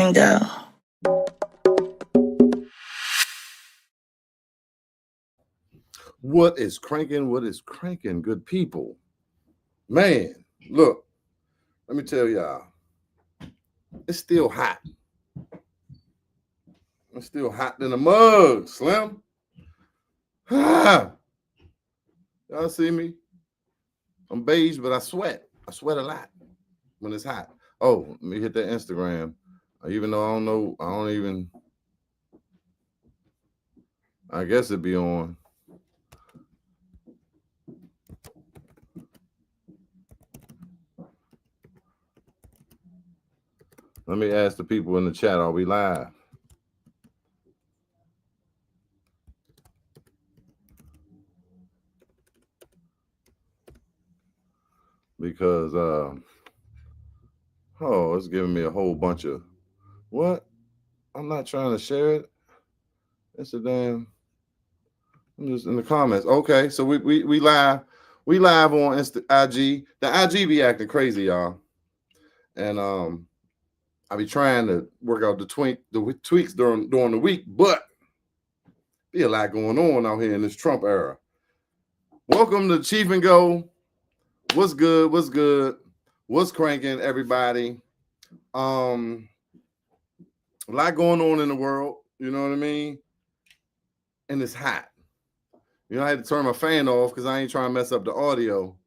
and Go. What is cranking? What is cranking, good people? Man, look, let me tell y'all, it's still hot. It's still hot in the mug, Slim. Y'all see me? I'm beige, but I sweat. I sweat a lot when it's hot. Oh, let me hit that Instagram. Even though I don't know, I guess it'd be on. Let me ask the people in the chat, are we live? Because it's giving me a whole bunch of what? I'm not trying to share it. It's a damn. I'm just in the comments. Okay, so we live. We live on IG. The IG be acting crazy, y'all. And I be trying to work out the tweaks during the week, but be a lot going on out here in this Trump era. Welcome to Cheef and Go. What's good? What's good? What's cranking, everybody? A lot going on in the world. You know what I mean? And it's hot. You know, I had to turn my fan off because I ain't trying to mess up the audio.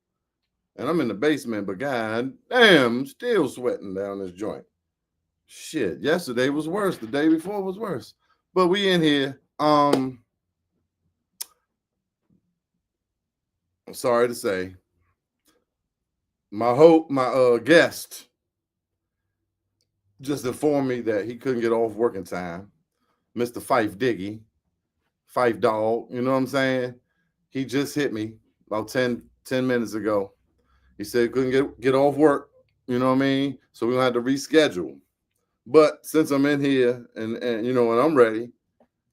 And I'm in the basement, but god damn, I'm still sweating down this joint. Shit, yesterday was worse. The day before was worse. But we in here. I'm sorry to say, my guest just informed me that he couldn't get off working time. Mr. Phife Diggy, Phife Dog, you know what I'm saying? He just hit me about 10 minutes ago. He said he couldn't get off work, you know what I mean? So we're gonna have to reschedule. But since I'm in here and you know, when I'm ready,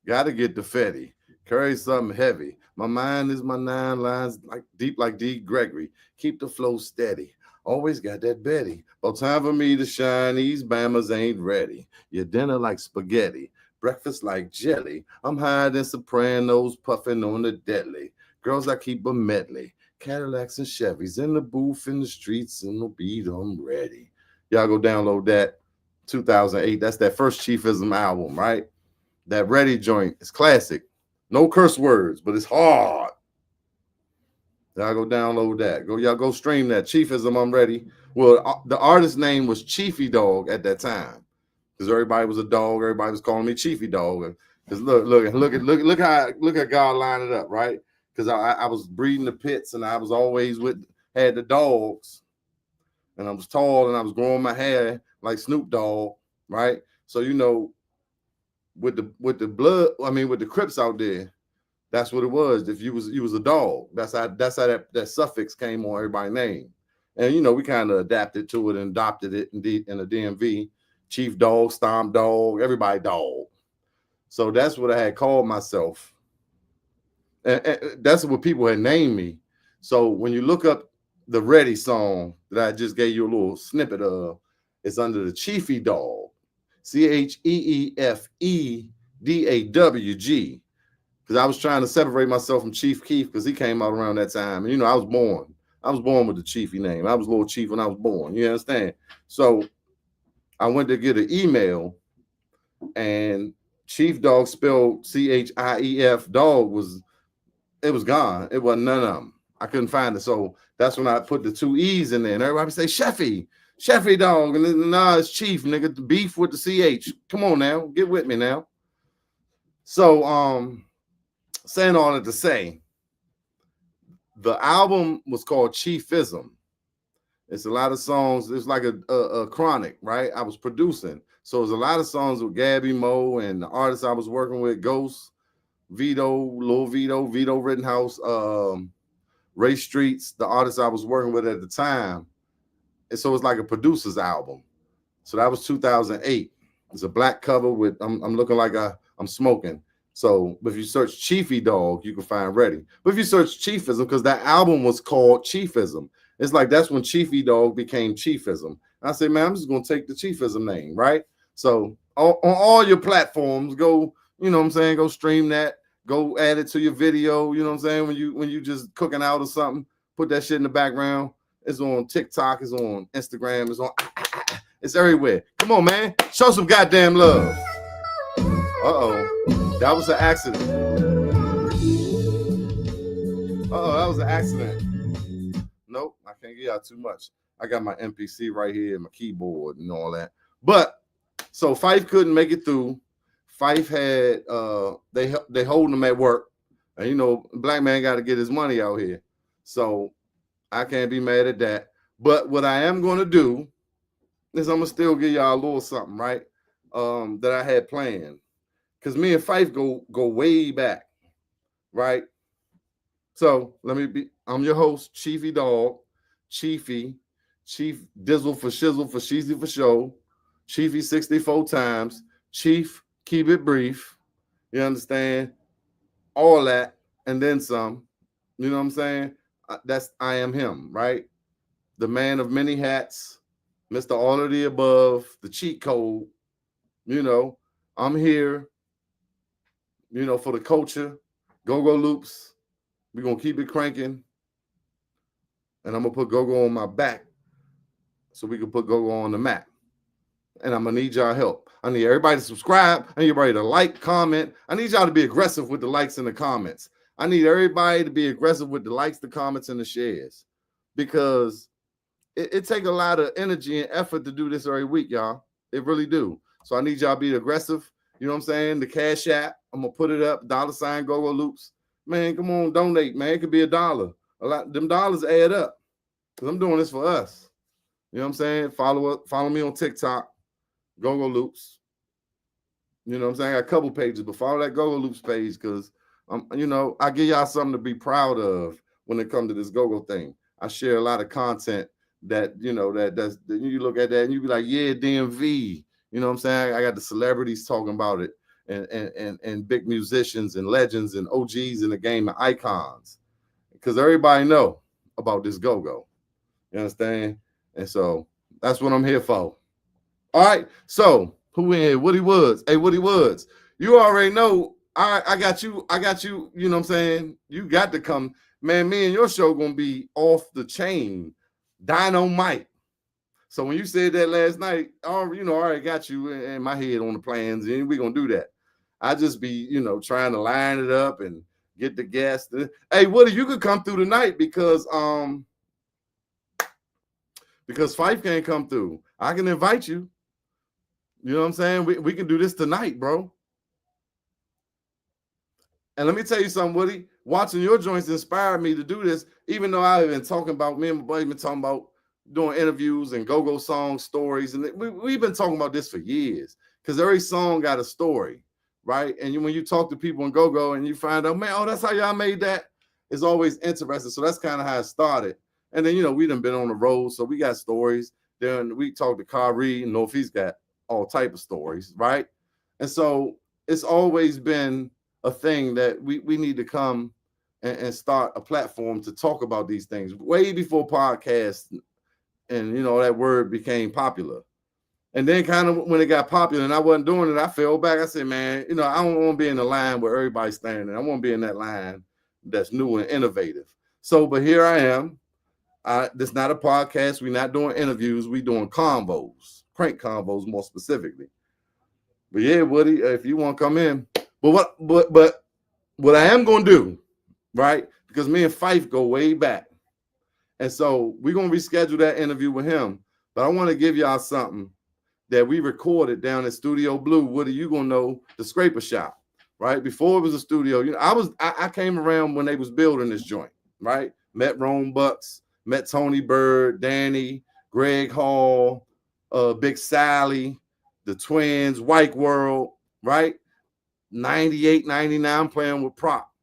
gotta get the Fetty. Carry something heavy. My mind is my 9 lines like deep like D. Gregory. Keep the flow steady. Always got that Betty. About time for me to shine. These Bammers ain't ready. Your dinner like spaghetti. Breakfast like jelly. I'm higher than Sopranos, puffing on the deadly. Girls, I keep a medley. Cadillacs and Chevys in the booth, in the streets, and the beat, I'm ready. Y'all go download that 2008. That's that first Chiefism album, right? That Ready joint is classic. No curse words, but it's hard. Y'all go download that. Y'all go stream that. Chiefism, I'm ready. Well, the artist name was Cheefy Dog at that time. Because everybody was a dog, everybody was calling me Cheefy Dog. Because look how God lined it up, right? Because I was breeding the pits and I was always had the dogs. And I was tall and I was growing my hair like Snoop Dogg, right? So you know, with the blood, I mean with the Crips out there, that's what it was. If you was a dog, that's how that suffix came on everybody's name. And you know, we kind of adapted to it and adopted it in the DMV. Chief Dog, Stomp Dog, everybody dog. So that's what I had called myself. And that's what people had named me. So when you look up the Ready song that I just gave you a little snippet of, it's under the Cheefy Dog. CheefeDawg. Because I was trying to separate myself from Chief Keef because he came out around that time. And you know, I was born with the Chiefy name. I was Little Chief when I was born. You understand? So I went to get an email, and Chief Dog spelled CHIEF dog was gone. It wasn't none of them. I couldn't find it. So that's when I put the 2 E's in there. And everybody say Sheffy Dog. And then nah, it's Chief, nigga. The beef with the CH. Come on now. Get with me now. So saying all that to say, the album was called Chiefism. It's a lot of songs. It's like a chronic, right? I was producing. So there's a lot of songs with J.A.B, Mo, and the artists I was working with, Ghost, Vito, Lil Vito Rittenhouse, Ray Streets, the artists I was working with at the time. And so it's like a producer's album. So that was 2008. It's a black cover with, I'm looking like I'm smoking. So if you search Cheefy Dog, you can find Ready. But if you search Chiefism, because that album was called Chiefism, it's like that's when Cheefy Dog became Chiefism. I said, man, I'm just going to take the Chiefism name, right? So on all your platforms, go, you know what I'm saying, go stream that, go add it to your video, you know what I'm saying, when you just cooking out or something, put that shit in the background. It's on TikTok, it's on Instagram, it's on it's everywhere. Come on, man. Show some goddamn love. Uh-oh. That was an accident. Uh-oh, that was an accident. Nope, I can't get out too much. I got my MPC right here and my keyboard and all that. But so Phife couldn't make it through. Phife had they holding him at work. And you know, black man got to get his money out here. So I can't be mad at that. But what I am gonna do is I'm gonna still give y'all a little something, right? That I had planned. Cause me and Phife go way back, right? So let me be. I'm your host, Cheefy Dog, Cheefy, Chief Dizzle for Shizzle for Sheezy for Show, Cheefy 64 times, Chief Keep It Brief. You understand? All that and then some. You know what I'm saying? That's I am him, right? The man of many hats, Mr. All of the Above, the cheat code. You know, I'm here. You know, for the culture, go loops. We're gonna keep it cranking. And I'm gonna put go on my back so we can put go on the map. And I'm gonna need y'all help. I need everybody to subscribe. I need everybody to like, comment. I need y'all to be aggressive with the likes and the comments. I need everybody to be aggressive with the likes, the comments, and the shares. Because it takes a lot of energy and effort to do this every week, y'all. It really do. So I need y'all to be aggressive. You know what I'm saying? The Cash App, I'm gonna put it up, $ go loops. Man, come on, donate, man. It could be $1. A lot, them dollars add up. Because I'm doing this for us. You know what I'm saying? Follow me on TikTok, Go Loops. You know what I'm saying? I got a couple pages, but follow that Go Loops page because you know, I give y'all something to be proud of when it comes to this Go thing. I share a lot of content that, you know, that you look at that and you be like, yeah, DMV. You know what I'm saying? I got the celebrities talking about it and big musicians and legends and OGs in the game and icons. Because everybody know about this go. You understand? And so that's what I'm here for. All right. So who in here? Woody Woods. Hey, Woody Woods. You already know. I got you. I got you. You know what I'm saying? You got to come. Man, me and your show gonna be off the chain. Dynamite. So when you said that last night, you know, I already got you in my head on the plans, and we're gonna do that. I just be, you know, trying to line it up and get the guests. Hey, Woody, you could come through tonight because Phife can't come through. I can invite you. You know what I'm saying? We can do this tonight, bro. And let me tell you something, Woody. Watching your joints inspired me to do this, even though I've been talking about, me and my buddy been talking about doing interviews and go-go song stories. And we've been talking about this for years because every song got a story, right? And when you talk to people in go-go and you find out, man, oh, that's how y'all made that. It's always interesting. So that's kind of how it started. And then, you know, we done been on the road, so we got stories. Then we talked to Kyrie and Northeast got all type of stories, right? And so it's always been a thing that we need to come and start a platform to talk about these things way before podcasts and, you know, that word became popular. And then kind of when it got popular and I wasn't doing it, I fell back. I said, man, you know, I don't want to be in the line where everybody's standing. I want to be in that line that's new and innovative. So, but here I am. This is not a podcast. We're not doing interviews. We're doing convos, crank convos more specifically. But yeah, Woody, if you want to come in, but what I am gonna do, right? Because me and Phife go way back, and so we're gonna reschedule that interview with him. But I want to give y'all something that we recorded down at Studio Blue. Woody, you gonna know the Scraper Shop, right? Before it was a studio, you know, I came around when they was building this joint, right? Met Rome Bucks, met Tony Bird, Danny, Greg Hall, Big Sally, the Twins, White World, right? 98, 99 playing with Prop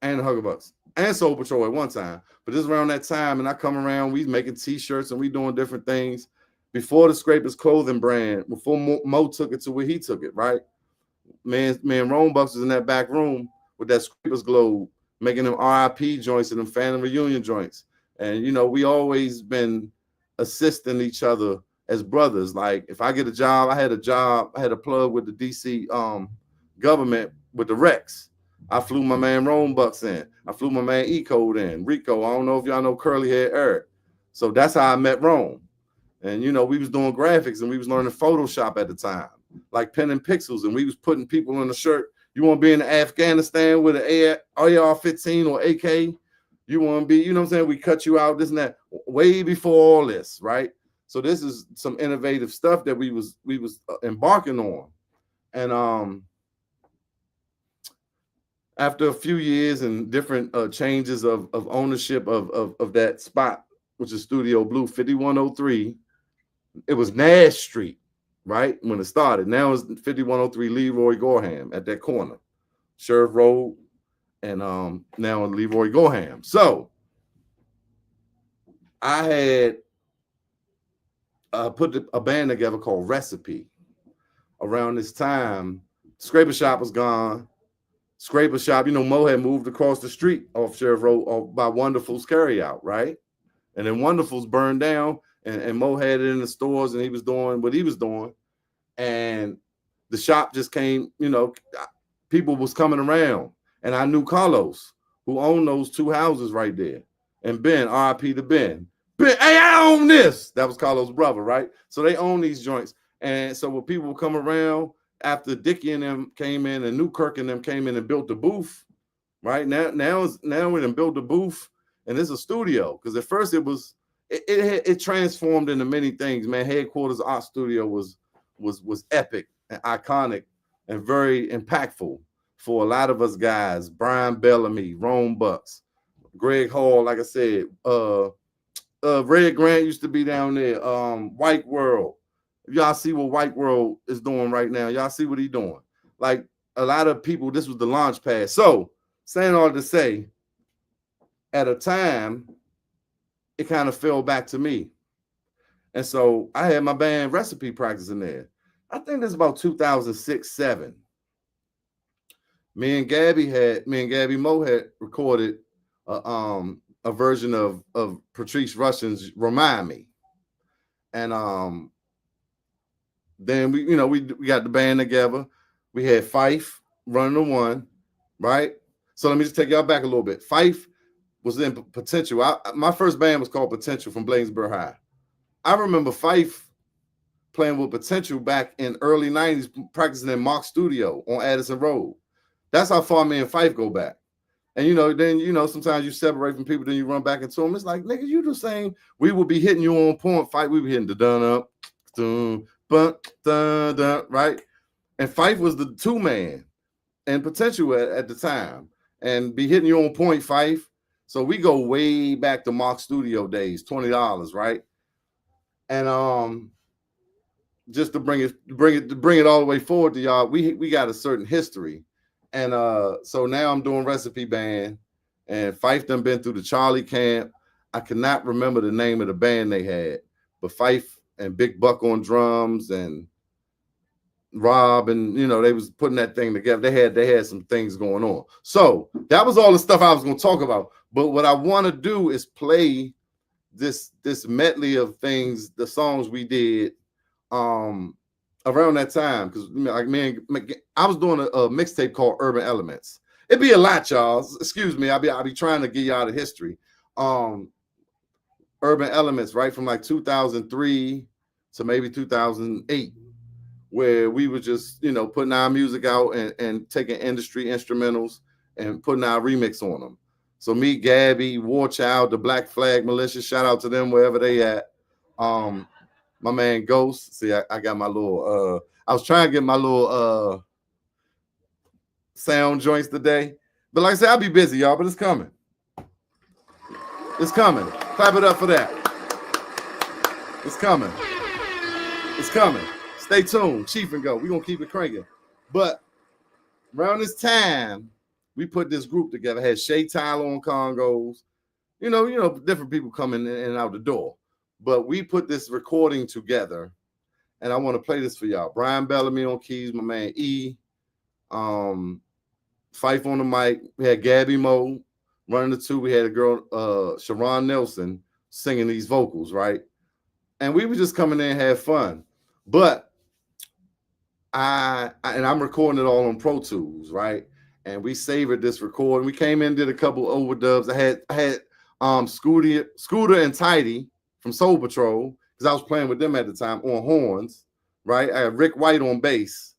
and the Huggerbucks and Soul Patrol at one time. But this is around that time, and I come around, we making t-shirts and we doing different things before the Scrapers clothing brand, before Mo took it to where he took it, right? Man, Rome Bucks was in that back room with that Scrapers globe, making them RIP joints and them Phantom Reunion joints. And, you know, we always been assisting each other as brothers. Like if I get a job, I had a plug with the DC government with the Rex. I flew my man Rome Bucks in. I flew my man E Code in. Rico. I don't know if y'all know Curly Head Eric. So that's how I met Rome. And you know, we was doing graphics and we was learning Photoshop at the time, like pen and pixels, and we was putting people in the shirt. You want to be in Afghanistan with an AR-15 or AK? You want to be, you know what I'm saying? We cut you out, this and that, way before all this, right? So this is some innovative stuff that we was embarking on. And after a few years and different changes of ownership of that spot, which is Studio Blue 5103, it was Nash Street, right? When it started. Now it's 5103 Leroy Gorham at that corner, Sheriff Road, and now in Leroy Gorham. So I had put a band together called Recipe. Around this time, Scraper Shop was gone. Scraper Shop, you know, Mo had moved across the street off Sheriff Road by Wonderful's Carryout, right? And then Wonderful's burned down, and Mo had it in the stores, and he was doing what he was doing. And the shop just came, you know, people was coming around. And I knew Carlos, who owned those two houses right there. And Ben, RIP to Ben. Ben, hey, I own this. That was Carlos' brother, right? So they own these joints. And so when people would come around, after Dickie and them came in and Newkirk and them came in and built the booth, right? Now we done built the booth, and it's a studio. Because at first it transformed into many things, man. Headquarters Art Studio was epic and iconic and very impactful for a lot of us guys. Brian Bellamy, Rome Bucks, Greg Hall, like I said, Red Grant used to be down there, White World. Y'all see what White World is doing right now. Y'all see what he's doing. Like a lot of people, this was the launch pad. So saying all to say, at a time, it kind of fell back to me. And so I had my band Recipe practicing there. I think that's about 2006, 7. Me and Gabby Mo had recorded a version of Patrice Russian's Remind Me. And then we got the band together. We had Phife running the one, right? So let me just take y'all back a little bit. Phife was in Potential. My first band was called Potential from Bladensburg High. I remember Phife playing with Potential back in early 90s, practicing in Mark's studio on Addison Road. That's how far me and Phife go back. And then sometimes you separate from people, then you run back into them. It's like, nigga, you the same. We would be hitting you on point. Phife, we be hitting the dun up, dun, dun, dun, right? And Phife was the 2-man and Potential at the time, and be hitting you on point, Phife. So we go way back to Mark's studio days, $20, right? And just to bring it all the way forward to y'all, we got a certain history. And so now I'm doing Recipe Band, and Phife done been through the Charlie Camp. I cannot remember the name of the band they had, but Phife and Big Buck on drums and Rob, and they was putting that thing together. They had some things going on. So that was all the stuff I was going to talk about. But what I want to do is play this medley of things, the songs we did around that time, because like I was doing a mixtape called Urban Elements. It'd be a lot, y'all. Excuse me. I'll be trying to get y'all the history. Urban Elements, right from like 2003 to maybe 2008, where we were just putting our music out and taking industry instrumentals and putting our remix on them. So me, Gabby, War Child, the Black Flag Militia, shout out to them wherever they at. My man Ghost. See, I got my little I was trying to get my little sound joints today. But like I said, I'll be busy, y'all, but it's coming. It's coming. Clap it up for that. It's coming. It's coming. Stay tuned. Cheef and Go. We're gonna keep it cranking. But around this time, we put this group together. Had Shay Tyler on congos. Different people coming in and out the door. But we put this recording together, and I want to play this for y'all. Brian Bellamy on keys, my man E. Phife on the mic. We had Gabby Mo running the two. We had a girl, Sharon Nelson, singing these vocals, right? and we would just come in there and have fun. But I'm recording it all on Pro Tools, right? And we savored this recording. We came in, did a couple overdubs. I had Scooter and Tidy from Soul Patrol, because I was playing with them at the time on horns, right? I had Rick White on bass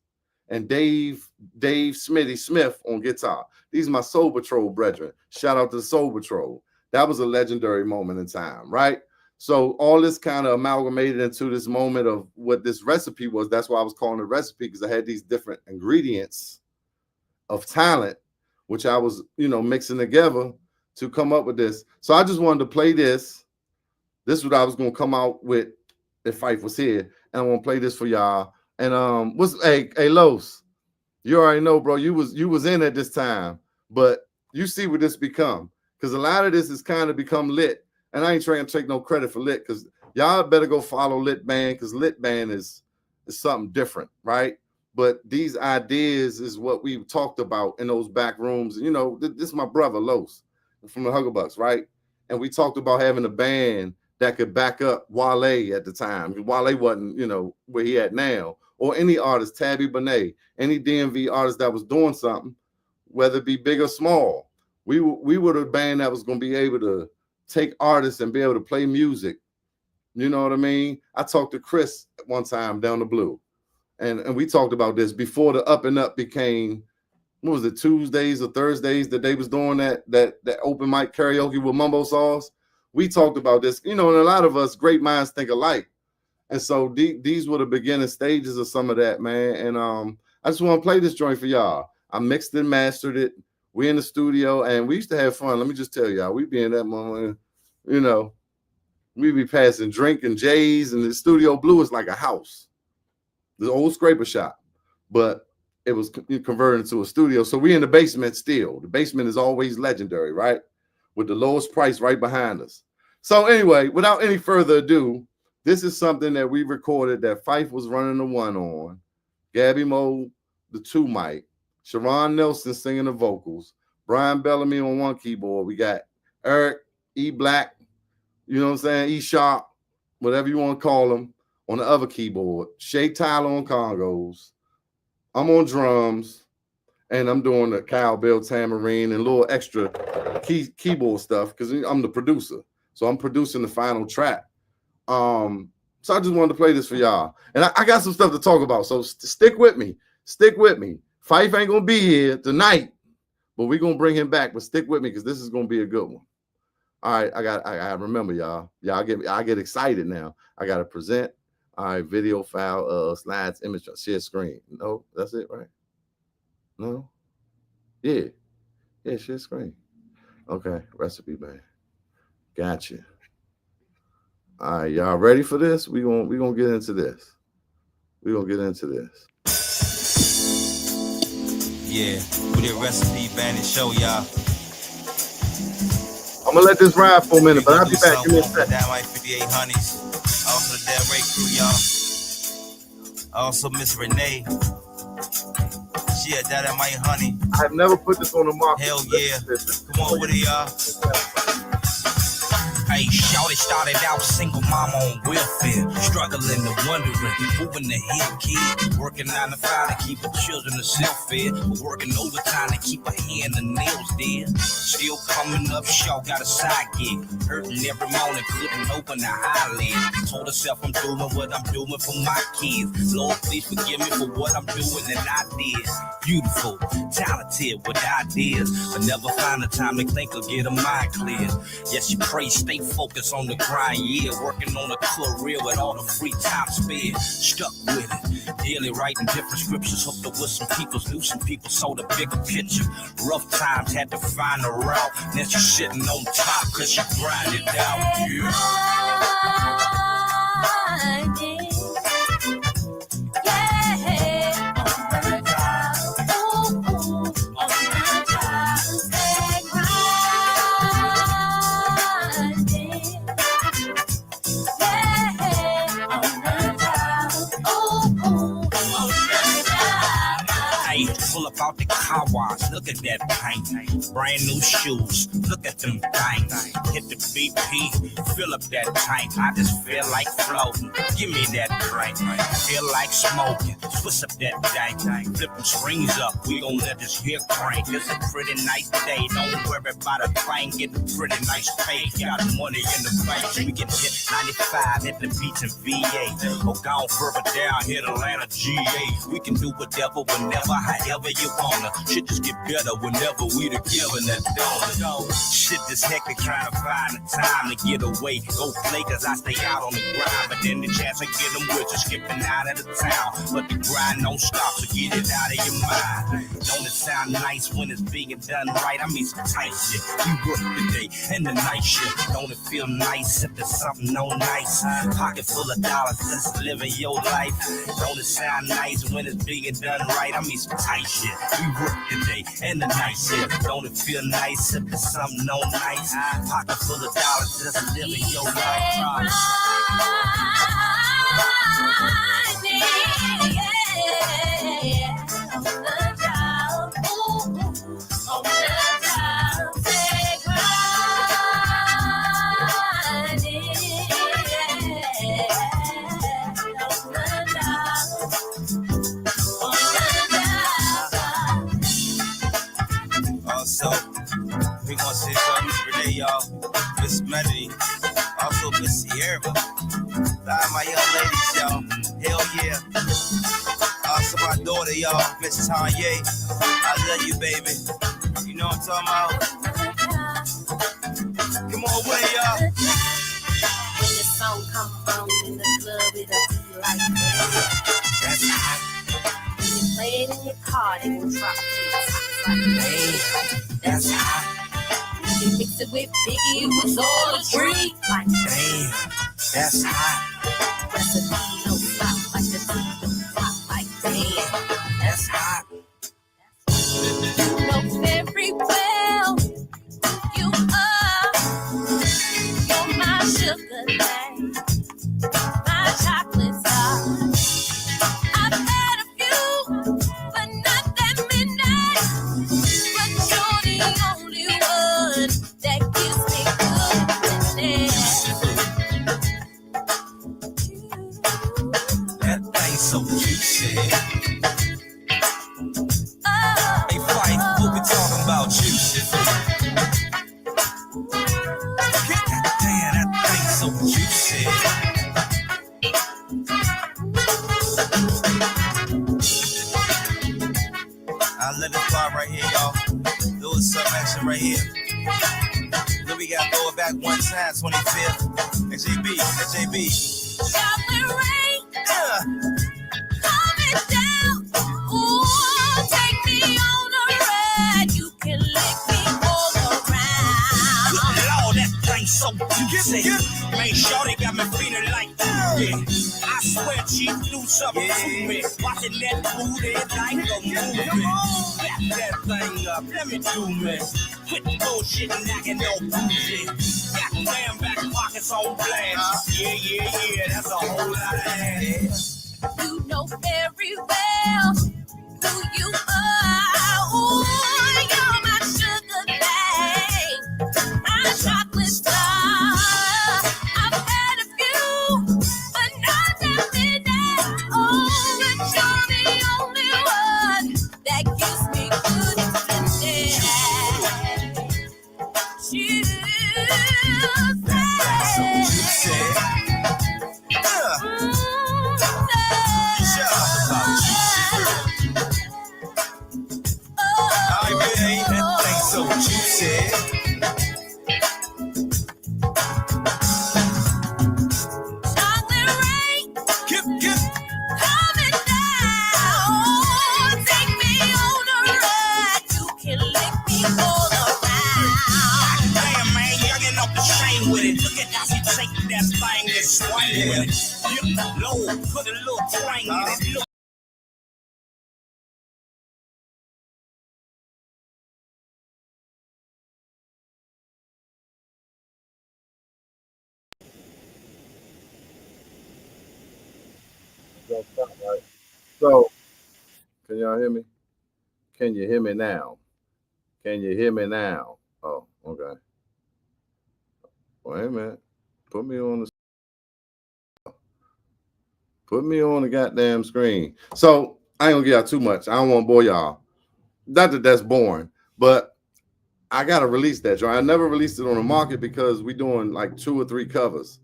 and Dave Smitty Smith on guitar. These are my Soul Patrol brethren. Shout out to the Soul Patrol. That was a legendary moment in time, right? So all this kind of amalgamated into this moment of what this recipe was. That's why I was calling it recipe, because I had these different ingredients of talent, which I was, mixing together to come up with this. So I just wanted to play this. This is what I was going to come out with if Phife was here. And I want to play this for y'all. And hey Los, you already know, bro, you was in at this time, but you see what this become. Because a lot of this has kind of become lit. And I ain't trying to take no credit for Lit, because y'all better go follow Lit Band, because Lit Band is something different, right? But these ideas is what we talked about in those back rooms. This is my brother, Los, from the Huggabucks, right? And we talked about having a band that could back up Wale at the time. Wale wasn't, where he at now. Or any artist, Tabby Benet, any DMV artist that was doing something, whether it be big or small. We were the band that was going to be able to take artists and be able to play music. You know what I mean? I talked to Chris one time down the Blue, and we talked about this before the Up and Up became, what was it, Tuesdays or Thursdays that they was doing that open mic karaoke with Mumbo Sauce. We talked about this, and a lot of us, great minds think alike. And so these were the beginning stages of some of that, man. And I just want to play this joint for y'all. I mixed and mastered it. We in the studio, and we used to have fun. Let me just tell y'all, we be in that moment, we be passing drink and J's, and the Studio Blue is like a house, the old scraper shop, but it was converted into a studio. So we in the basement still. The basement is always legendary, right? With the lowest price right behind us. So anyway, without any further ado, this is something that we recorded that Phife was running the one on, Gabby Mo the two mic, Sharon Nelson singing the vocals, Brian Bellamy on one keyboard. We got Eric E. Black, E Sharp, whatever you want to call him, on the other keyboard. Shay Tyler on congos. I'm on drums, and I'm doing the cowbell, tambourine, and a little extra keyboard stuff because I'm the producer. So I'm producing the final track. So I just wanted to play this for y'all. And I got some stuff to talk about. So stick with me. Stick with me. Phife ain't going to be here tonight, but we're going to bring him back. But stick with me because this is going to be a good one. All right, I remember y'all. I get excited now. I got to present. All right, video file, slides, image, share screen. No, that's it, right? No? Yeah, share screen. Okay, recipe band. Gotcha. All right, y'all ready for this? We gonna get into this. We gonna get into this. Yeah, we did recipe band and show y'all. I'm gonna let this ride for a minute, but I'll be back. Give me a second. Dynamite 58 Honeys. Also the Dead Ray crew, y'all. Also Miss Renee. She a Dynamite Honey. I've never put this on the market. Hell yeah. Come on with it, y'all. Hey, shawty started out single mama on welfare, struggling and wondering, moving the hip kid, working 9 to 5 to keep her children self-fed, but working overtime to keep her hand and nails dead. Still coming up short, got a side gig, hurting every morning, couldn't open her eyelid. Told herself I'm doing what I'm doing for my kids. Lord, please forgive me for what I'm doing and I did. Beautiful, talented with ideas, but never find the time to think or get a mind clear. Yes, you pray, stay focused on the grind, yeah, working on a career with all the free time spent. Stuck with it, daily writing different scriptures, hooked up with some people, knew some people, saw the bigger picture. Rough times, had to find a route, then she's sitting on top, cause she grinded out, yeah. out the car wash, look at that paint. Brand new shoes, look at them things. Hit the BP, fill up that tank. I just feel like floating, give me that drink. Feel like smoking, twist up that dank. Flip them strings up, we gon' let this here crank. It's a pretty nice day, don't worry about a thing. Get a pretty nice pay, got money in the bank. We can hit 95, hit the beach in VA. Or gone further down, hit Atlanta, GA. We can do whatever, whenever, however you wanna. Shit just get better whenever we together, that don't. Shit this hectic, trying to find the time to get away. Go play, cause I stay out on the grind. But then the chance I get them with you, skipping out of the town. But the grind don't stop, so get it out of your mind. Don't it sound nice when it's being done right? I mean some tight shit. We work the day and the night shift. Don't it feel nice if there's something no nice? Pocket full of dollars, just living your life. Don't it sound nice when it's being done right? I mean some tight shit. We work the day and the night shift. Don't it feel nice if there's something no nice? Pocket full of dollars, just living your life. Also, we gonna say something today, y'all. Miss Melody, also Miss Sierra. All my young ladies, y'all. Hell yeah. Also my daughter, y'all. Miss Tanya. I love you, baby. You know what I'm talking about? Come on, way, y'all. When the song come on in the club, it'll be like that. That's hot. When you play it in your car, they will drop it. Damn, that's hot. You mix it with Biggie, it was all a dream. Like Damn, that's hot. recipe, no stop, like the beat, don't stop, like damn. That's hot. You know very well you are. You're my sugar daddy, my chocolate star. I've had a few, but not that midnight. But you're the only one that gives me goodness. That thing so juicy. Oh, Hey, Phife, what we talking about, juicy? Damn, that thing so juicy. I let it fly right here, y'all. Doing some action right here. Then we gotta throw it back one time, 25th. J.A.B. chocolate rain Yeah. coming down. Ooh, take me on a ride. You can lick me all around. Good Lord, that thing so juicy. Man, shorty got me feeling like, yeah. I swear, Chief, do something to me. Watching that booty like a movie. Back that thing up, let me do me. Quit bullshit, knocking no booty. Goddamn back pockets on blast. Yeah, that's a whole lot of ass. You know very well who you are. Ooh, you're my sugar thing, my chocolate star. I've had a few, but not that many. Oh, but you're the only one that gives me goodness. That's so juicy. Yeah. I really ain't that thing so juicy. Chocolate rain Get. coming down. Take me on a ride. You can lick me all around. Damn, man, youngin' off the chain with it. Look at how she take that thing and swing with it. Dip low, put a little twang in it. Look. Don't stop, right? So, can y'all hear me? Can you hear me now? Can you hear me now? Oh, okay. Wait a minute. Put me on the goddamn screen. So I ain't gonna get out too much. I don't want to bore y'all. Not that that's boring, but I gotta release that joint. I never released it on the market because we doing like 2 or 3 covers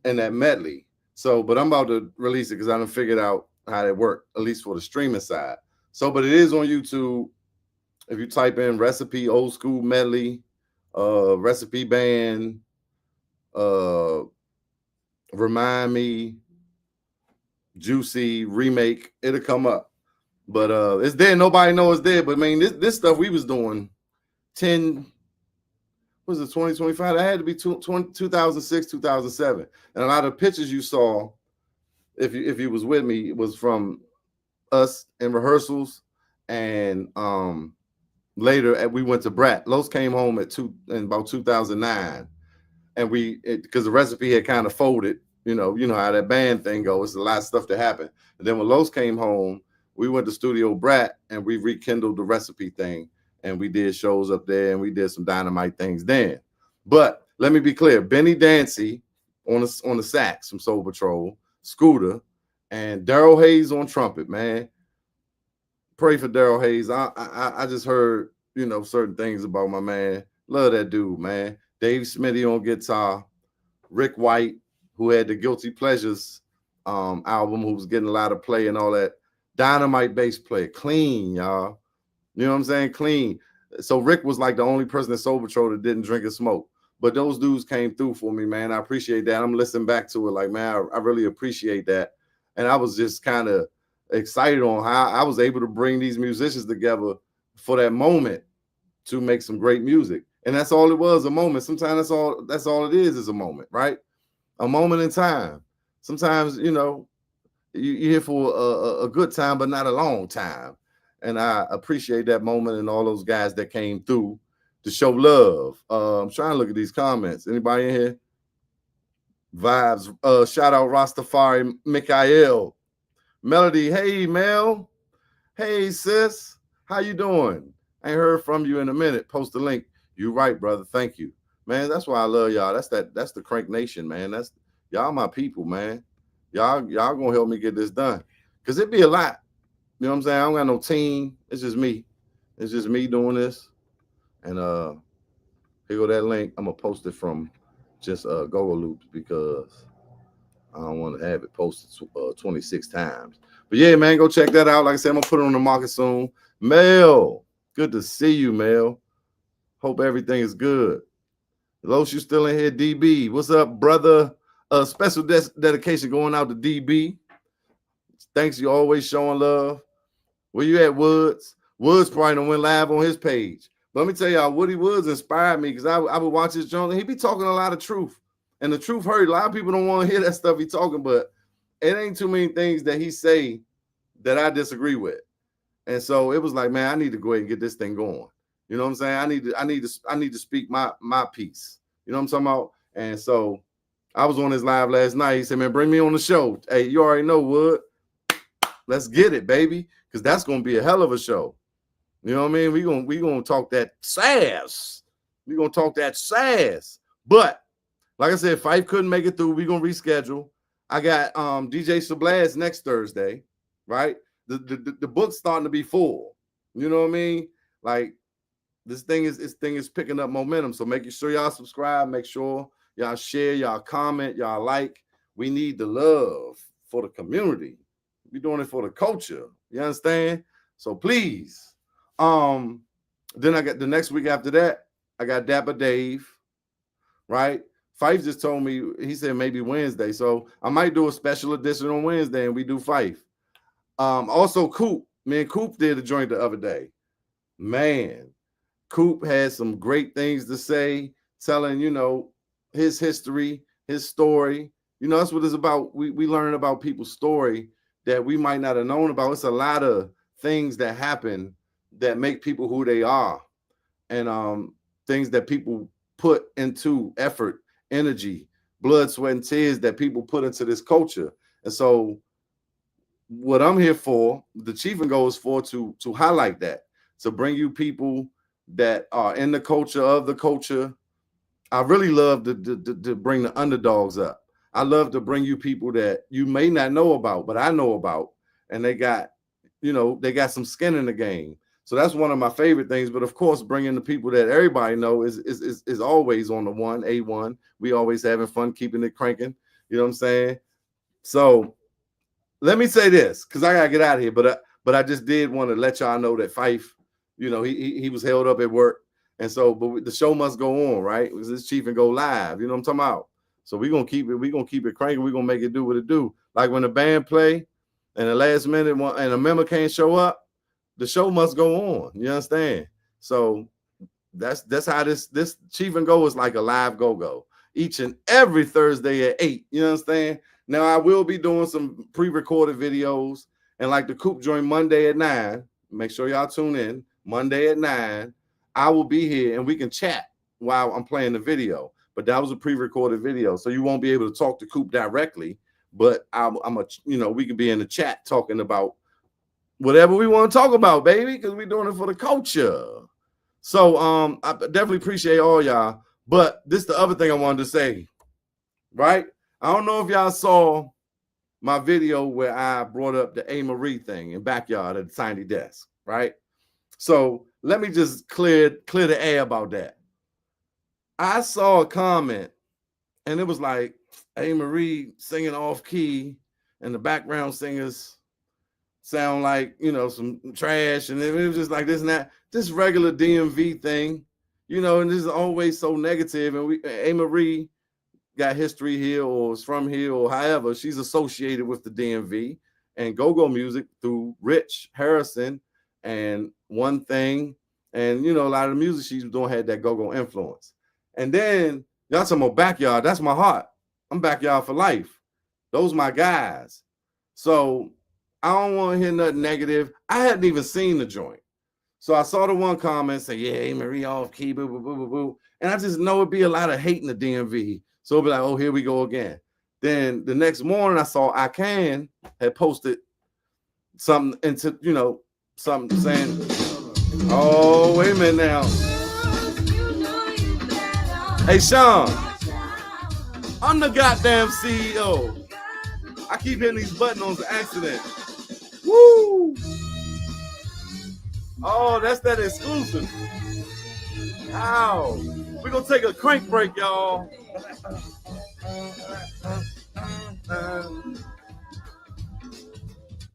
in that medley. So, but I'm about to release it because I done figured out how that worked, at least for the streaming side. So, but it is on YouTube. If you type in recipe old school medley, recipe band, remind me, juicy remake, it'll come up. But it's there. Nobody knows it's there. But I mean, this stuff we was doing 10, was it 2025? That had to be 2006, 2007. And a lot of pictures you saw, if you was with me, was from us in rehearsals. And later we went to Brat. Los came home in about 2009. And because the recipe had kind of folded, you know how that band thing goes. It's a lot of stuff that happened. And then when Los came home, we went to Studio Brat and we rekindled the recipe thing. And we did shows up there and we did some dynamite things then. But let me be clear, Benny Dancy on the sax from Soul Patrol, Scooter, and Daryl Hayes on trumpet, man. Pray for Daryl Hayes. I just heard, certain things about my man. Love that dude, man. Dave Smitty on guitar, Rick White, who had the Guilty Pleasures album, who was getting a lot of play and all that. Dynamite bass player, clean, y'all. You know what I'm saying? Clean. So Rick was like the only person in Soul Patrol that didn't drink and smoke. But those dudes came through for me, man. I appreciate that. I'm listening back to it like, man, I really appreciate that. And I was just kind of excited on how I was able to bring these musicians together for that moment to make some great music. And that's all it was, a moment. Sometimes that's all it is a moment, right? A moment in time. Sometimes, you're here for a good time, but not a long time. And I appreciate that moment and all those guys that came through to show love. I'm trying to look at these comments. Anybody in here? Vibes. Shout out Rastafari, Mikael. Melody, hey, Mel. Hey, sis. How you doing? I ain't heard from you in a minute. Post the link. You right, brother. Thank you. Man, that's why I love y'all. That's the Crank Nation, man. That's y'all my people, man. Y'all gonna help me get this done. Cause it be a lot. You know what I'm saying? I don't got no team. It's just me. It's just me doing this. And here go that link. I'm gonna post it from just Go Loops because I don't want to have it posted 26 times. But yeah, man, go check that out. Like I said, I'm gonna put it on the market soon. Mel, good to see you, Mel. Hope everything is good. Los, you still in here, DB? What's up, brother? Special dedication going out to DB. Thanks, you always showing love. Where you at, Woods? Woods probably done went live on his page. But let me tell y'all, Woody Woods inspired me because I would watch his joint and he be talking a lot of truth. And the truth hurt. A lot of people don't want to hear that stuff he talking, but it ain't too many things that he say that I disagree with. And so it was like, man, I need to go ahead and get this thing going. You know what I'm saying? I need to speak my piece. You know what I'm talking about? And so I was on his live last night. He said, man, bring me on the show. Hey, you already know, Wood. Let's get it, baby. Because that's gonna be a hell of a show. You know what I mean? We gonna talk that sass. We gonna talk that sass. But like I said, Phife couldn't make it through. We gonna reschedule. I got DJ Sublaz next Thursday, right? The book's starting to be full. You know what I mean? Like this thing is picking up momentum. So make sure y'all subscribe. Make sure y'all share, y'all comment, y'all like. We need the love for the community. We're doing it for the culture. You understand? So please. Then I got the next week after that, I got Dapper Dave, right? Phife just told me, he said maybe Wednesday. So I might do a special edition on Wednesday and we do Phife. Also Coop. Me and Coop did a joint the other day. Man, Coop had some great things to say, telling, his history, his story. That's what it's about. We learn about people's story that we might not have known about. It's a lot of things that happen that make people who they are, and things that people put into effort, energy, blood, sweat, and tears that people put into this culture. And so what I'm here for, the Cheef and Go is for to highlight that. to bring you people that are in the culture of the culture. I really love to bring the underdogs up. I love to bring you people that you may not know about, but I know about, and they got, they got some skin in the game. So that's one of my favorite things. But of course, bringing the people that everybody know is always on the A1. We always having fun, keeping it cranking. You know what I'm saying? So let me say this, because I gotta get out of here. But I just did want to let y'all know that Phife, he was held up at work. And so, but the show must go on, right? This is Cheef and Go live. You know what I'm talking about? So we're gonna keep it cranking. We're gonna make it do what it do. Like when the band play and the last minute and a member can't show up, the show must go on. You understand? So that's how this Cheef and Go is like a live go-go each and every Thursday at 8. You understand? Now I will be doing some pre-recorded videos, and like the Coop joint Monday at 9. Make sure y'all tune in Monday at 9. I will be here and we can chat while I'm playing the video. But that was a pre-recorded video, so you won't be able to talk to Coop directly. But we can be in the chat talking about whatever we want to talk about, baby, because we're doing it for the culture. So I definitely appreciate all y'all. But this is the other thing I wanted to say, right? I don't know if y'all saw my video where I brought up the A. Marie thing in backyard at the tiny desk, right? So let me just clear the air about that. I saw a comment, and it was like A. Marie singing off key, and the background singers sound like some trash, and it was just like this and that, this regular DMV thing, and this is always so negative. And A. Marie got history here, or is from here, or however she's associated with the DMV and go-go music through Rich Harrison and One Thing, and a lot of the music she's doing had that go-go influence. And then y'all talking about backyard, that's my heart. I'm backyard for life. Those my guys. So I don't want to hear nothing negative. I hadn't even seen the joint. So I saw the one comment say, yeah, A. Marie off key, boo, boo, boo, boo, boo. And I just know it'd be a lot of hate in the DMV. So it'd be like, oh, here we go again. Then the next morning I saw I Can had posted something into, something saying, oh, wait a minute now. Hey, Sean, I'm the goddamn CEO. I keep hitting these buttons on accident. Woo! Oh, that's that exclusive. Ow. We're going to take a crank break, y'all.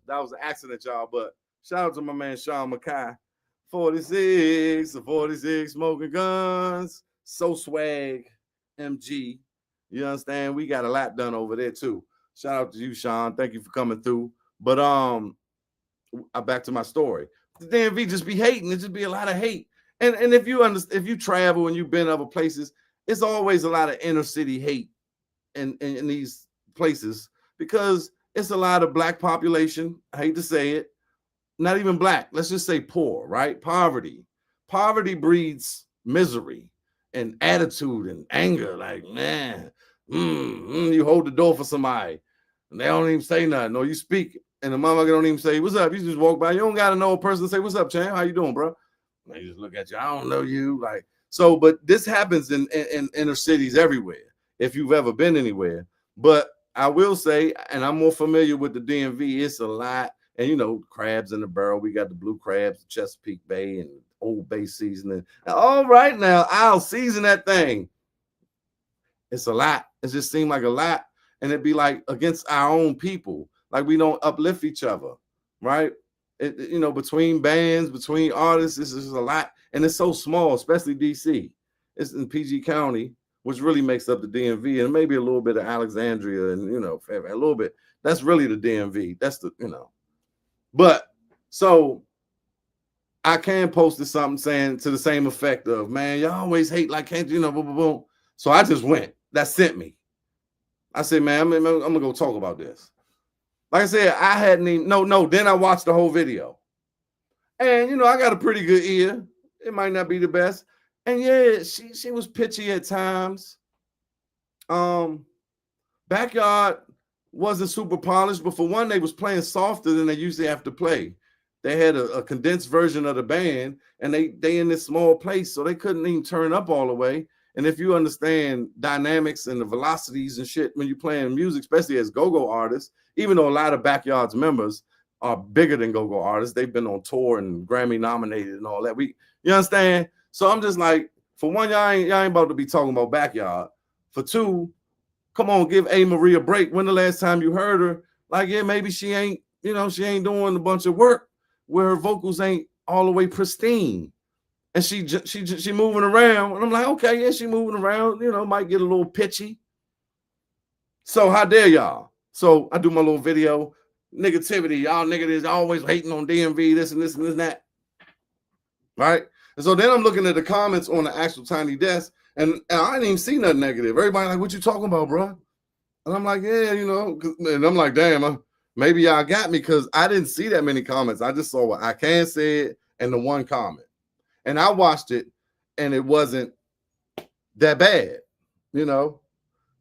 That was an accident, y'all, but shout out to my man Sean Mackay. 46 smoking guns. So swag, MG. You understand? We got a lot done over there, too. Shout out to you, Sean. Thank you for coming through. But back to my story. The DMV just be hating. It just be a lot of hate. And if you travel and you've been other places, it's always a lot of inner city hate in these places because it's a lot of black population. I hate to say it. Not even black. Let's just say poor, right? Poverty. Poverty breeds misery and attitude and anger. Like, man, you hold the door for somebody and they don't even say nothing. Or you speak and the mama don't even say, what's up? You just walk by. You don't got to know a person to say, what's up, champ? How you doing, bro? They just look at you. I don't know you. Like, so, but this happens in inner cities everywhere, if you've ever been anywhere. But I will say, and I'm more familiar with the DMV, it's a lot. And, crabs in the barrel. We got the blue crabs, Chesapeake Bay, and Old Bay seasoning. All right, now, I'll season that thing. It's a lot. It just seemed like a lot. And it'd be like against our own people. Like we don't uplift each other, right? Between bands, between artists, this is a lot. And it's so small, especially DC. It's in PG County, which really makes up the DMV, and maybe a little bit of Alexandria and, a little bit. That's really the DMV. That's the, But so I Can posted something saying to the same effect of, man, y'all always hate like, can't boom, boom, boom. So I just went. That sent me. I said, man, I'm going to go talk about this. Like I said, I hadn't even, then I watched the whole video. And, I got a pretty good ear. It might not be the best. And yeah, she was pitchy at times. Backyard wasn't super polished, but for one, they was playing softer than they usually have to play. they had a condensed version of the band, and they in this small place, so they couldn't even turn up all the way. And if you understand dynamics and the velocities and shit when you're playing music, especially as go-go artists, even though a lot of Backyard's members are bigger than go-go artists, they've been on tour and Grammy nominated and all that. You understand? So I'm just like, for one, y'all ain't about to be talking about Backyard. For two, come on, give A. Marie a break. When the last time you heard her? Like, yeah, maybe she ain't, she ain't doing a bunch of work where her vocals ain't all the way pristine. And she moving around. And I'm like, okay, yeah, she moving around, might get a little pitchy. So how dare y'all? So I do my little video. Negativity, y'all niggas always hating on DMV, this and this and this and that. Right? And so then I'm looking at the comments on the actual Tiny Desk, and I didn't even see nothing negative. Everybody like, what you talking about, bro? And I'm like, yeah, and I'm like, damn, maybe y'all got me, because I didn't see that many comments. I just saw what I can say and the one comment. And I watched it, and it wasn't that bad.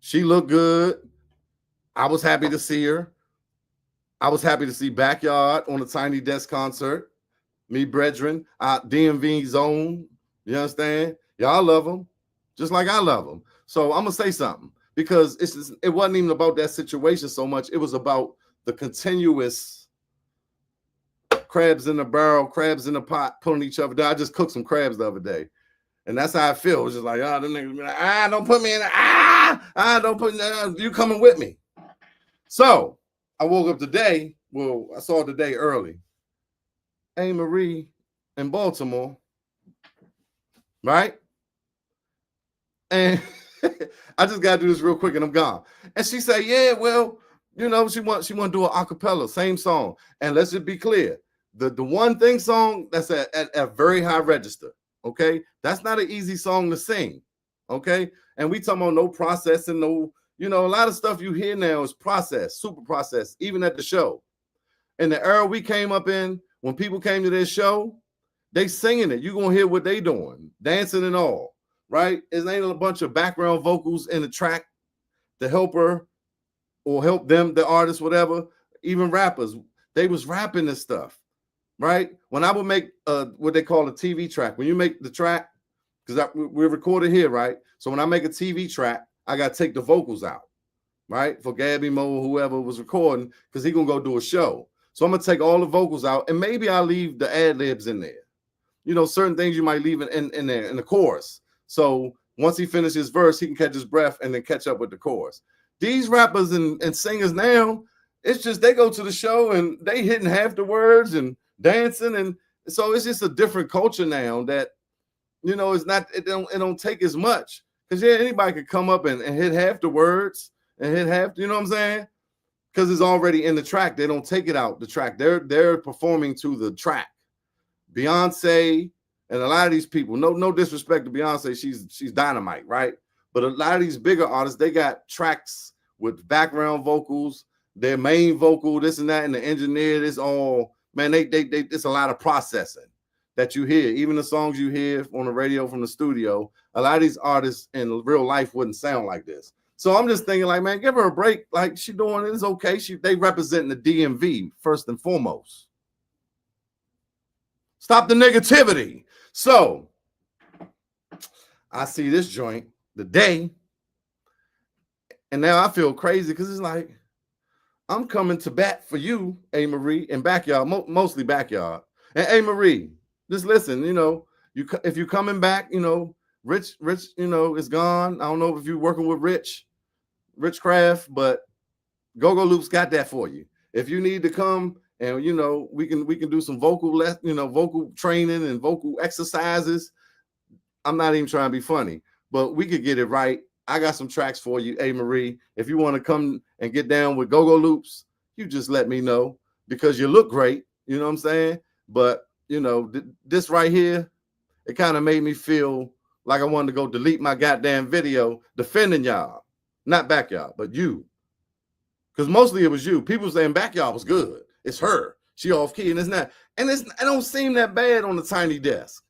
She looked good. I was happy to see her. I was happy to see Backyard on the Tiny Desk concert. Me, brethren, DMV zone. You understand? Y'all love them, just like I love them. So I'm gonna say something, because it wasn't even about that situation so much. It was about the continuous crabs in the barrel, crabs in the pot, pulling each other down. I just cooked some crabs the other day, and that's how I feel. It's just like, them niggas be like, don't put me in there. Don't put you coming with me. So I woke up today. Well, I saw today early. A. Marie in Baltimore, right? And I just gotta do this real quick, and I'm gone. And she said, "Yeah, well, she want to do an acapella, same song." And let's just be clear: the one thing song that's at a very high register. Okay, that's not an easy song to sing. Okay, and we talking about no processing, no, a lot of stuff you hear now is processed, super processed, even at the show. In the era we came up in, when people came to this show, they singing it. You're gonna hear what they doing, dancing and all, right? It ain't a bunch of background vocals in the track to help her or help them, the artist, whatever. Even rappers, they was rapping this stuff, right? When I would make what they call a TV track, when you make the track, because we're recorded here, right? So when I make a TV track, I gotta take the vocals out, right? For Gabby Mo, whoever was recording, because he gonna go do a show. So I'm gonna take all the vocals out, and maybe I'll leave the ad-libs in there. Certain things you might leave in there in the chorus. So once he finishes his verse, he can catch his breath and then catch up with the chorus. These rappers and singers now, it's just they go to the show and they hitting half the words and dancing, and so it's just a different culture now that it's not, it don't take as much, because anybody could come up and hit half the words and hit half, what I'm saying? Because it's already in the track. They don't take it out the track. They're performing to the track. Beyonce and a lot of these people, no disrespect to Beyonce, she's dynamite, right? But a lot of these bigger artists, they got tracks with background vocals, their main vocal, this and that, and the engineer, this all, man, they it's a lot of processing that you hear. Even the songs you hear on the radio from the studio, a lot of these artists in real life wouldn't sound like this. So I'm just thinking, like, man, give her a break. Like, she doing it is okay. They representing the DMV first and foremost. Stop the negativity. So I see this joint today, and now I feel crazy, because it's like, I'm coming to bat for you, A. Marie, and Backyard, mostly Backyard. And A. Marie, just listen, if you're coming back, Rich, is gone. I don't know if you're working with Rich Craft, but Go-Go Loop's got that for you. If you need to come and we can do some vocal training and vocal exercises. I'm not even trying to be funny, but we could get it right. I got some tracks for you, A. Marie. If you want to come and get down with Go-Go Loops, you just let me know, because you look great. You know what I'm saying? But this right here, it kind of made me feel like I wanted to go delete my goddamn video defending y'all. Not Backyard, but you. Because mostly it was you. People saying Backyard was good. It's her. She off key, and it's not. And it don't seem that bad on the Tiny Desk.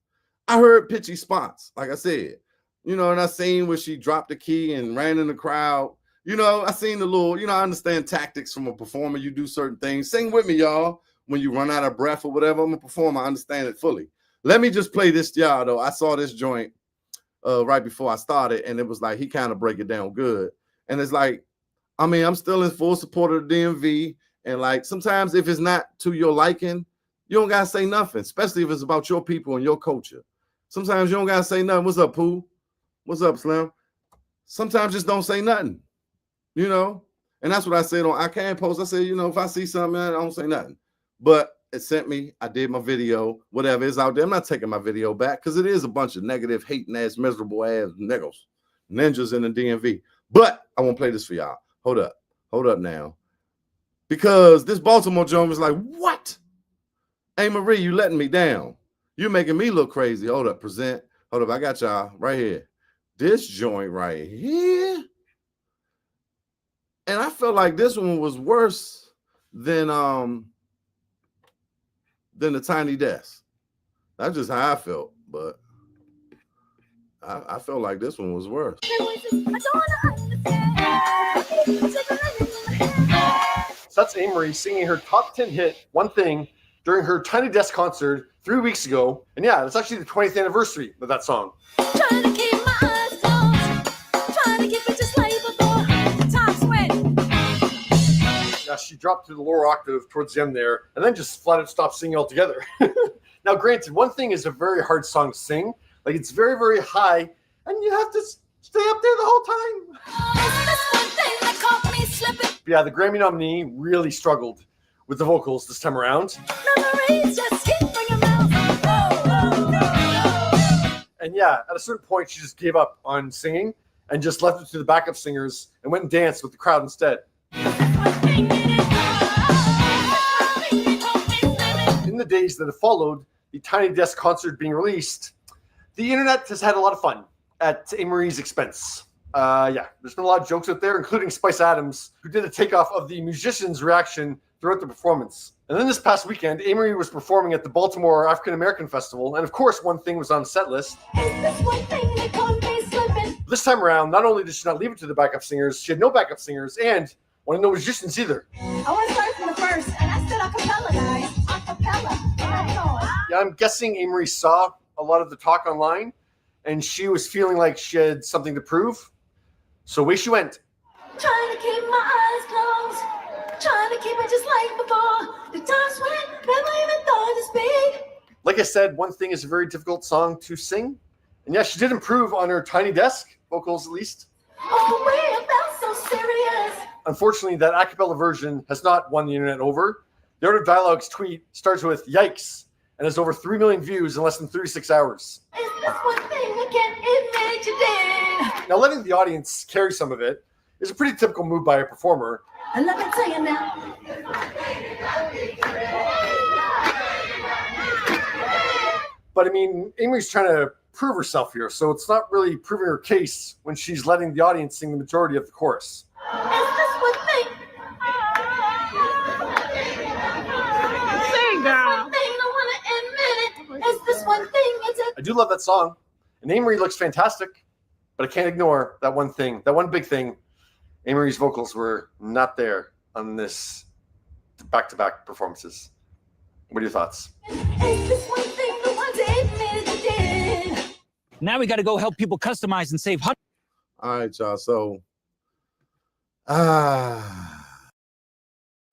I heard pitchy spots, like I said. And I seen where she dropped the key and ran in the crowd. I seen the little, I understand tactics from a performer. You do certain things. Sing with me, y'all. when you run out of breath or whatever. I'm a performer. I understand it fully. Let me just play this to y'all, though. I saw this joint right before I started, and it was like he kind of break it down good. And it's like, I mean, I'm still in full support of the DMV. And like sometimes if it's not to your liking, you don't gotta say nothing, especially if it's about your people and your culture. Sometimes you don't gotta say nothing. What's up, Pooh? What's up, Slim? Sometimes just don't say nothing, you know? And that's what I said on I Can Post. I said, you know, if I see something, I don't say nothing. But it sent me, I did my video, whatever is out there. I'm not taking my video back because it is a bunch of negative, hating ass, miserable ass niggas, ninjas in the DMV. But I won't play this for y'all. Hold up now. Because this Baltimore joint was like, what? Hey, Marie, you letting me down. You're making me look crazy. Hold up, present. Hold up, I got y'all right here. This joint right here. And I felt like this one was worse than the Tiny Desk. That's just how I felt, but I felt like this one was worse. So that's Amory singing her top 10 hit, One Thing, during her Tiny Desk concert 3 weeks ago. And yeah, it's actually the 20th anniversary of that song. Trying to keep my eyes closed, trying to keep it just like before. The top sweating. Yeah, she dropped to the lower octave towards the end there, and then just flat out stopped singing altogether. Now, granted, One Thing is a very hard song to sing. Like, it's very, very high, and you have to stay up there the whole time. It's this one thing that caught me slipping. But yeah, the Grammy nominee really struggled with the vocals this time around. Memories just keep bringing out. And yeah, at a certain point, she just gave up on singing and just left it to the backup singers and went and danced with the crowd instead. In the days that have followed the Tiny Desk concert being released, the internet has had a lot of fun at Amory's expense. Yeah, there's been a lot of jokes out there, including Spice Adams, who did a takeoff of the musicians' reaction throughout the performance. And then this past weekend, Amory was performing at the Baltimore African American Festival, and of course, One Thing was on the set list. This time around, not only did she not leave it to the backup singers, she had no backup singers, and one of no musicians either. I want to start from the first, and I said acapella, guys. Acapella. Yeah, I'm guessing Amory saw a lot of the talk online, and she was feeling like she had something to prove. So away she went. Trying to keep my eyes closed, trying to keep it just like before. The times when never even thought to speak. Like I said, One Thing is a very difficult song to sing. And yeah, she did improve on her Tiny Desk vocals at least. Oh, we felt so serious. Unfortunately, that a cappella version has not won the internet over. The Art of Dialogue's tweet starts with "Yikes" and has over 3 million views in less than 36 hours. Is this one thing I can't admit you did? Now, letting the audience carry some of it is a pretty typical move by a performer. And let me tell you now. But I mean, Amy's trying to prove herself here, so it's not really proving her case when she's letting the audience sing the majority of the chorus. Is this one thing? Sing, girl. One thing, I want to admit it. Is this one thing? It's a I do love that song, and Amory looks fantastic, but I can't ignore that one thing, that one big thing. Amory's vocals were not there on this back-to-back performances. What are your thoughts? Is this one thing I want to admit you did? Now we got to go help people customize and save hundreds. All right, y'all. So, I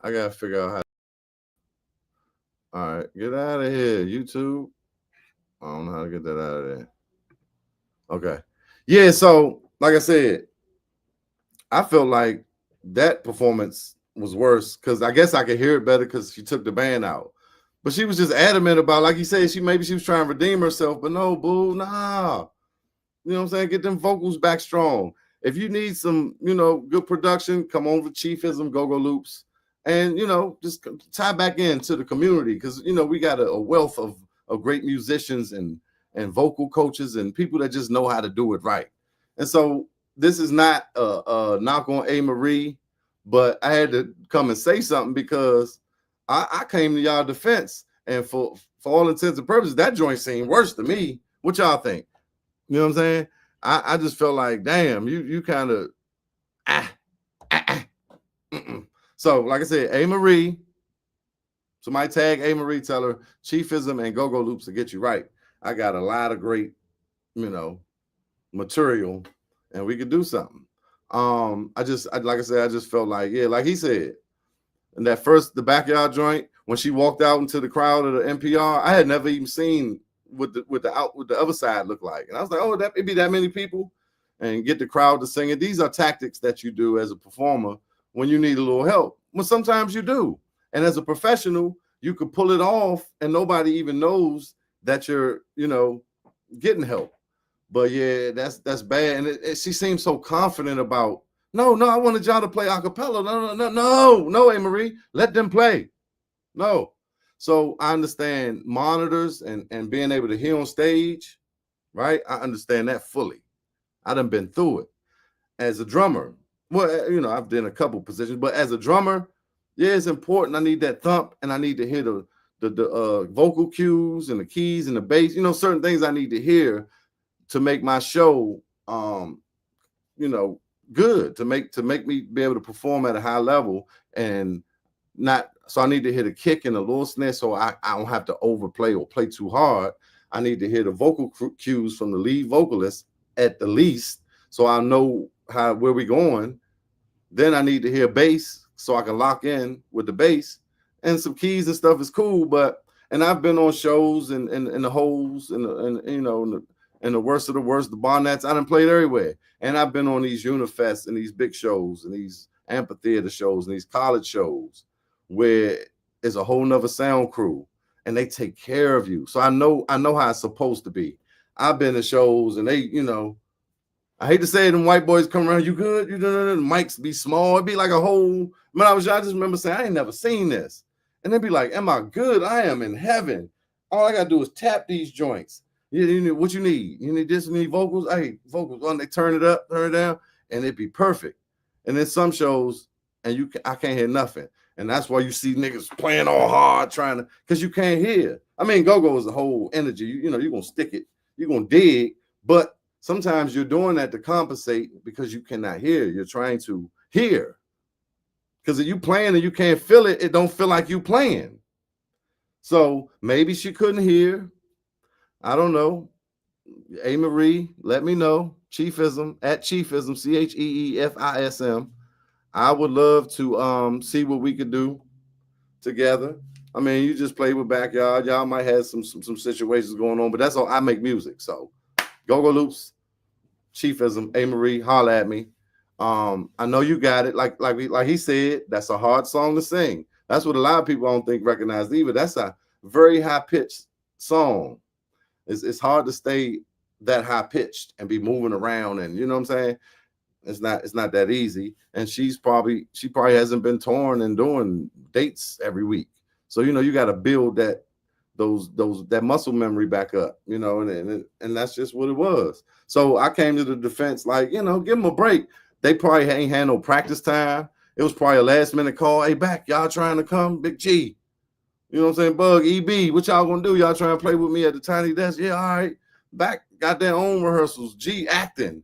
gotta figure out how. All right, get out of here, YouTube. I don't know how to get that out of there. Okay, yeah. So, like I said, I felt like that performance was worse because I guess I could hear it better because she took the band out. But she was just adamant about, like you said, she was trying to redeem herself, but no, boo, nah. You know what I'm saying? Get them vocals back strong. If you need some, good production, come on with Cheefism, Go-Go Loops, and, just tie back into the community because, we got a wealth of great musicians and vocal coaches and people that just know how to do it right. And so this is not a knock on A. Marie, but I had to come and say something because I came to y'all defense, and for all intents and purposes, that joint seemed worse to me. What y'all think? You know what I'm saying? I just felt like, damn, you kind of So, like I said, A. Marie, Somebody tag A. Marie, tell her Cheefism and Go-Go Loops to get you right. I got a lot of great, material, and we could do something. Like I said, I just felt like, like he said, in the backyard joint, when she walked out into the crowd of the NPR, I had never even seen what the other side looked like. And I was like, oh, that maybe that many people, and get the crowd to sing it. These are tactics that you do as a performer when you need a little help. Well, sometimes you do. And as a professional, you could pull it off and nobody even knows that you're, getting help. But yeah, that's bad. And she seems so confident about, no, I wanted y'all to play a cappella. No, A. Marie, let them play. No. So I understand monitors and being able to hear on stage, right? I understand that fully. I done been through it. As a drummer, well, I've done a couple positions, but as a drummer, yeah, it's important. I need that thump, and I need to hear the vocal cues and the keys and the bass. Certain things I need to hear to make my show, good, to make me be able to perform at a high level, and not. So I need to hear the kick and the little snare, so I don't have to overplay or play too hard. I need to hear the vocal cues from the lead vocalist at the least, so I know where we're going. Then I need to hear bass, so I can lock in with the bass, and some keys and stuff is cool. And I've been on shows and the holes and the worst of the worst, the Barnetts. I done played everywhere, and I've been on these Unifests and these big shows and these amphitheater shows and these college shows where it's a whole nother sound crew, and they take care of you. So I know how it's supposed to be. I've been to shows, and they, I hate to say it, them white boys come around, you good? The mics be small. It'd be like a whole, I just remember saying, I ain't never seen this. And they'd be like, am I good? I am in heaven. All I gotta do is tap these joints. What you need? You need this, you need vocals? Hey, vocals. They turn it up, turn it down, and it'd be perfect. And then some shows, and I can't hear nothing. And that's why you see niggas playing all hard, because you can't hear. Go-Go is the whole energy. You're gonna stick it, you're gonna dig, but sometimes you're doing that to compensate because you cannot hear. You're trying to hear. Because if you playing and you can't feel it, it don't feel like you playing. So maybe she couldn't hear. I don't know. A. Marie, let me know. Cheefism, at Cheefism, CheeFism. I would love to see what we could do together. You just play with backyard. Y'all might have some situations going on, but that's all. I make music. So Go-Go Loops, Cheefism, A. Marie, holla at me. I know you got it. Like he said, that's a hard song to sing. That's what a lot of people I don't think recognize either. That's a very high-pitched song. It's hard to stay that high-pitched and be moving around, and you know what I'm saying? It's not that easy. And she probably hasn't been touring and doing dates every week. So you got to build that muscle memory back up, and that's just what it was. So I came to the defense like, give them a break. They probably ain't had no practice time. It was probably a last minute call. Hey, back, y'all trying to come? Big G. You know what I'm saying? Bug, EB, what y'all gonna do? Y'all trying to play with me at the tiny desk? Yeah, all right. Back, got their own rehearsals. G, acting.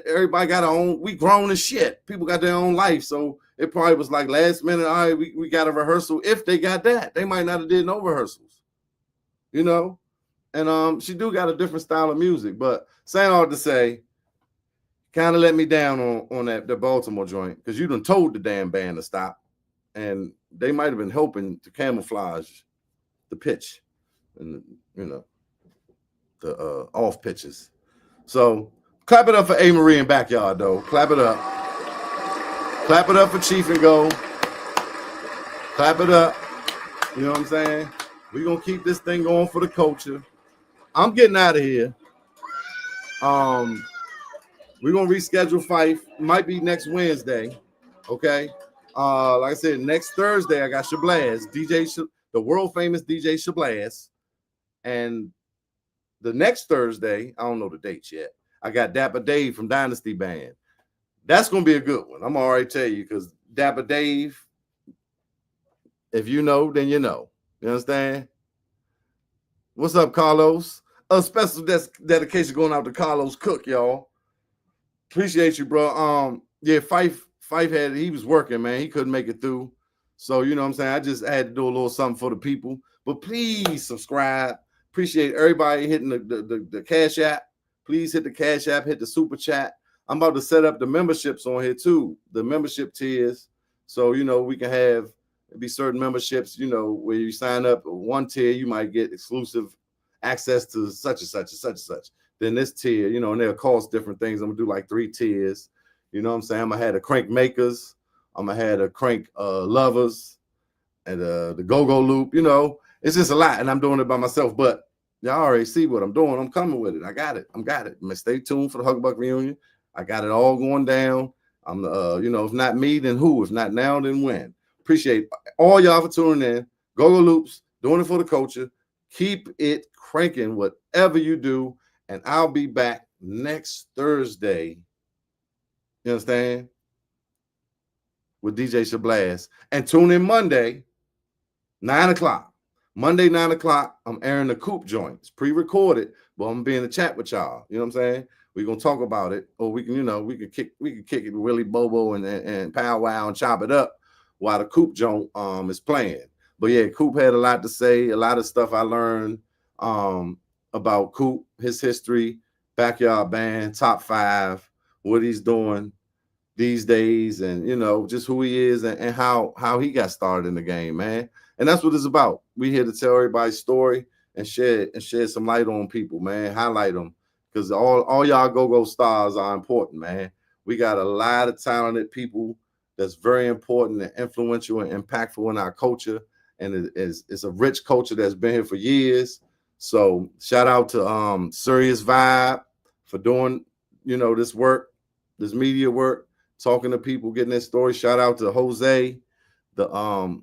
Everybody got our own, we grown as shit. People got their own life. So it probably was like last minute, all right, we got a rehearsal. If they got that, they might not have did no rehearsals. And she do got a different style of music, but saying all to say, kind of let me down on the Baltimore joint, because you done told the damn band to stop, and they might have been helping to camouflage the pitch and the off pitches. So clap it up for A. Marie and Backyard, though. Clap it up. Clap it up for Cheef and Go. Clap it up. You know what I'm saying? We're going to keep this thing going for the culture. I'm getting out of here. We're going to reschedule Phife. Might be next Wednesday. Okay? Like I said, next Thursday, I got Shablaz, the world famous DJ Shablaz. And the next Thursday, I don't know the dates yet, I got Dapper Dave from Dynasty Band. That's going to be a good one. I'm already tell you, because Dapper Dave, if you know, then you know. You understand? What's up, Carlos? A special dedication going out to Carlos Cook, y'all. Appreciate you, bro. Yeah, Phife he was working, man. He couldn't make it through. So, you know what I'm saying? I just had to do a little something for the people. But please subscribe. Appreciate everybody hitting the Cash App. Please hit the Cash App, hit the Super Chat. I'm about to set up the memberships on here too, the membership tiers. So, you know, we can have be certain memberships, you know, where you sign up one tier, you might get exclusive access to such and such and such and such. Then this tier, you know, and they'll cost different things. I'm gonna do like 3 tiers. You know what I'm saying? I'm gonna have the crank makers, I'm gonna have the crank lovers, and the go-go loop. You know, it's just a lot, and I'm doing it by myself. But y'all already see what I'm doing. I'm coming with it. I got it. Stay tuned for the Hug Buck reunion. I got it all going down. I'm you know, if not me, then who? If not now, then when? Appreciate all y'all for tuning in. Go-go loops, doing it for the culture. Keep it cranking, whatever you do, and I'll be back next Thursday. You understand? With DJ Shablaz. And tune in Monday, 9 o'clock. Monday, 9 o'clock, I'm airing the Coop joint. It's pre-recorded, but I'm gonna be in the chat with y'all. You know what I'm saying? We're gonna talk about it, or we can, you know, we can kick it Willie Bobo and powwow and chop it up while the Coop joint is playing. But yeah, Coop had a lot to say, a lot of stuff I learned about Coop, his history, backyard band, top 5, what he's doing these days, and you know, just who he is and how he got started in the game, man. And that's what it's about. We here to tell everybody's story and shed some light on people, man. Highlight them, because all y'all go stars are important, man. We got a lot of talented people that's very important and influential and impactful in our culture, and it's a rich culture that's been here for years. So shout out to Serious Vibe for doing, you know, this work, this media work, talking to people, getting their story. Shout out to Jose, the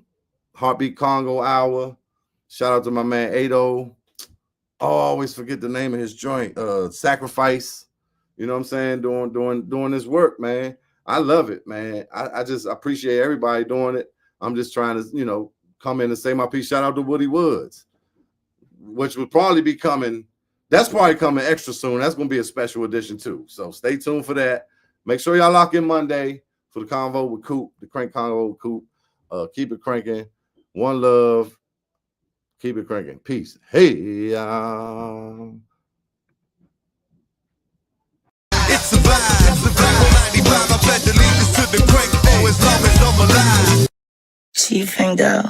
Heartbeat Congo Hour. Shout out to my man Ado. I always forget the name of his joint. Sacrifice. You know what I'm saying? Doing this work, man. I love it, man. I just appreciate everybody doing it. I'm just trying to, you know, come in and say my piece. Shout out to Woody Woods, which will probably be coming. That's probably coming extra soon. That's going to be a special edition too. So stay tuned for that. Make sure y'all lock in Monday for the convo with Coop, the Crank Convo with Coop. Keep it cranking. One love. Keep it cranking. Peace. Hey, It's a vibe. It's a vibe. 95. I pledge allegiance to the crank. Oh, as long as I'm alive. Cheef and Go.